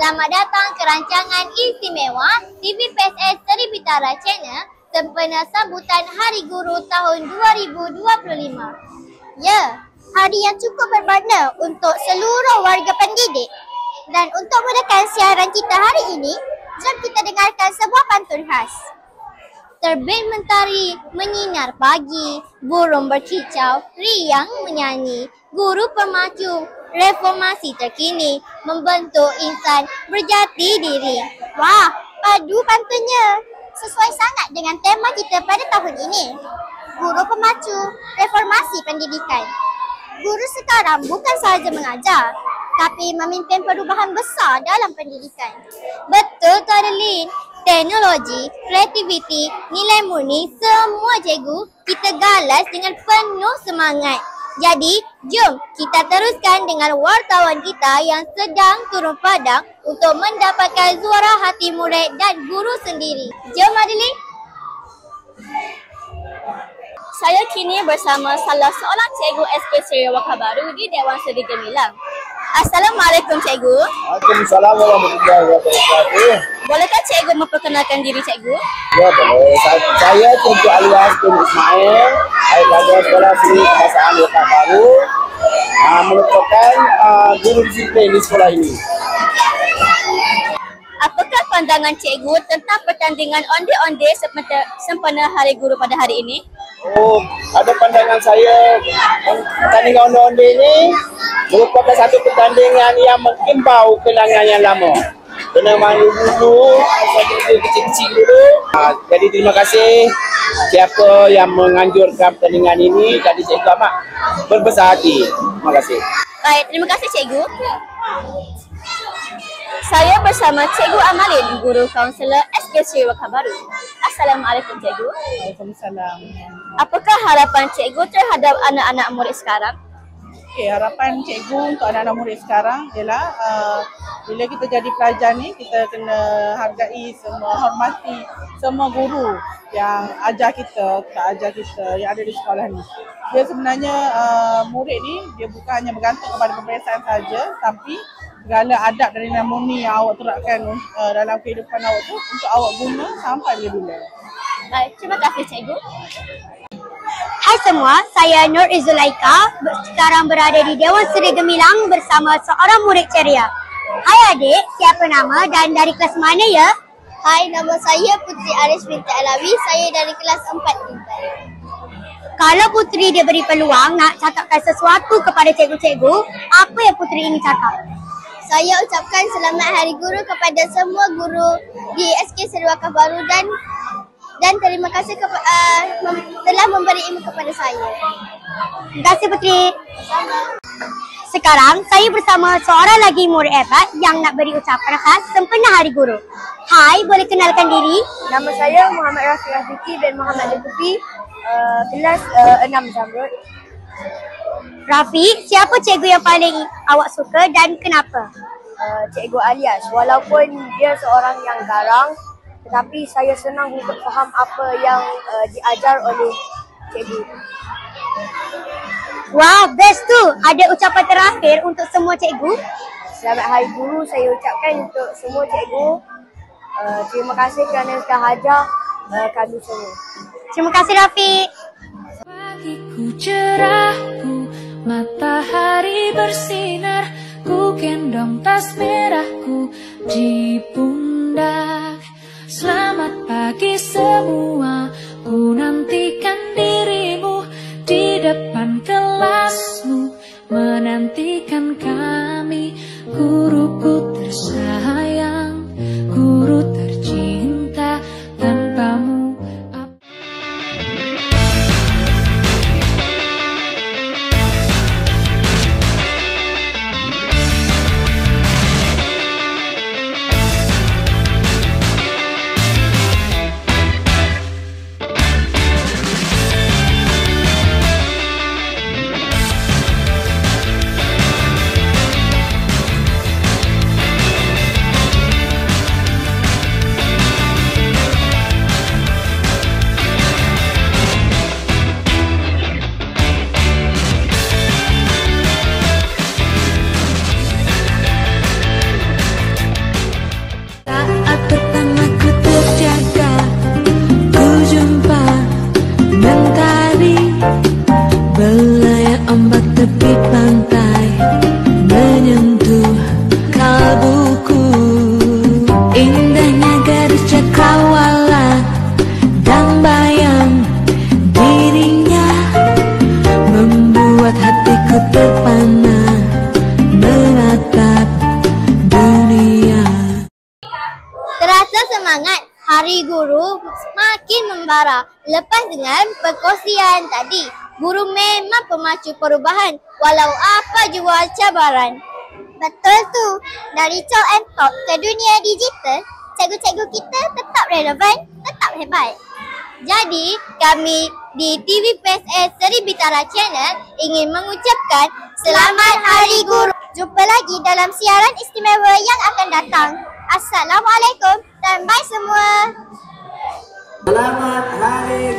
Selamat datang ke rancangan istimewa TV PSS Seri Bitara Channel sempena sambutan Hari Guru tahun 2025. Ya, hari yang cukup bermakna untuk seluruh warga pendidik. Dan untuk mulakan siaran kita hari ini, jom kita dengarkan sebuah pantun khas. Terbit mentari menyinar pagi, burung berkicau, riang menyanyi, guru pemacu reformasi terkini, membentuk insan berjati diri. Wah, padu pantunnya. Sesuai sangat dengan tema kita pada tahun ini. Guru pemacu reformasi pendidikan. Guru sekarang bukan sahaja mengajar, tapi memimpin perubahan besar dalam pendidikan. Betul tu Adeline. Teknologi, kreativiti, nilai murni, semua cikgu kita galas dengan penuh semangat. Jadi, jom kita teruskan dengan wartawan kita yang sedang turun padang untuk mendapatkan suara hati murid dan guru sendiri. Jom Adeline. Saya kini bersama salah seorang cikgu SK Sarawak Baru di Dewan Seri Gemilang. Assalamualaikum cikgu. Waalaikumsalam warahmatullahi wabarakatuh. Bolehkah cikgu memperkenalkan diri cikgu? Ya boleh. Saya Cikgu Alias bin Ismail, pelajar sekolah seni bahasaan Sarawak Baru, merupakan guru disiplin di sekolah ini. Apakah pandangan cikgu tentang pertandingan onde-onde sempena Hari Guru pada hari ini? Oh, ada pandangan saya, pertandingan onde-onde ini merupakan satu pertandingan yang mengimbau kenangan yang lama. Kena main dulu, kecil-kecil dulu. Jadi terima kasih siapa yang menganjurkan pertandingan ini. Jadi cikgu amat berbesar hati. Terima kasih. Baik, terima kasih cikgu. Saya bersama Cikgu Amalin, guru kaunselor SK Sarawak Baru. Assalamualaikum cikgu. Waalaikumsalam. Apakah harapan cikgu terhadap anak-anak murid sekarang? Okay, harapan cikgu untuk anak-anak murid sekarang ialah bila kita jadi pelajar ni, kita kena hargai semua, hormati semua guru yang ajar kita, yang ada di sekolah ni. Dia sebenarnya murid ni, dia bukan hanya bergantung kepada peperiksaan saja, tapi segala adab dan nilai murni yang awak terapkan dalam kehidupan awak tu untuk awak guna sampai bila-bila. Baik, terima kasih cikgu. Hai semua, saya Nur Izulaika, sekarang berada di Dewan Seri Gemilang bersama seorang murid ceria. Hai adik, siapa nama dan dari kelas mana ya? Hai, nama saya Putri Aris binti Alawi, saya dari kelas 4 Bintan. Kalau Putri dia beri peluang nak cakapkan sesuatu kepada cikgu-cikgu, apa yang Putri ini cakap? Saya ucapkan selamat Hari Guru kepada semua guru di SK Sarawak Baru dan terima kasih telah memberi ilmu kepada saya. Terima kasih Putri. Sekarang saya bersama seorang lagi murid hebat yang nak beri ucapan khas sempena Hari Guru. Hai, boleh kenalkan diri? Nama saya Muhammad Rafiq Rafiki bin Muhammad Lutufi, kelas 6 Zamrud. Rafi, siapa cikgu yang paling awak suka dan kenapa? Cikgu Alias, walaupun dia seorang yang garang, tetapi saya senang untuk faham apa yang diajar oleh cikgu. Wow, best tu. Ada ucapan terakhir untuk semua cikgu? Selamat Hari Guru saya ucapkan untuk semua cikgu. Terima kasih kerana telah ajar kami semua. Terima kasih Rafi. Pagiku cerahku, matahari bersinar, ku gendong tas merahku di pundak. Selamat pagi semua, ku nantikan dirimu di depan kelasmu, menantikan kami. Guruku tersayang, guru tercinta, tanpamu semangat Hari Guru semakin membara. Lepas dengan perkongsian tadi, guru memang pemacu perubahan walau apa jua cabaran. Betul tu. Dari talk and talk ke dunia digital, cikgu-cikgu kita tetap relevan, tetap hebat. Jadi, kami di TVPSS Seri Bitara Channel ingin mengucapkan Selamat Hari Guru. Jumpa lagi dalam siaran istimewa yang akan datang. Assalamualaikum dan bye semua. Selamat Hari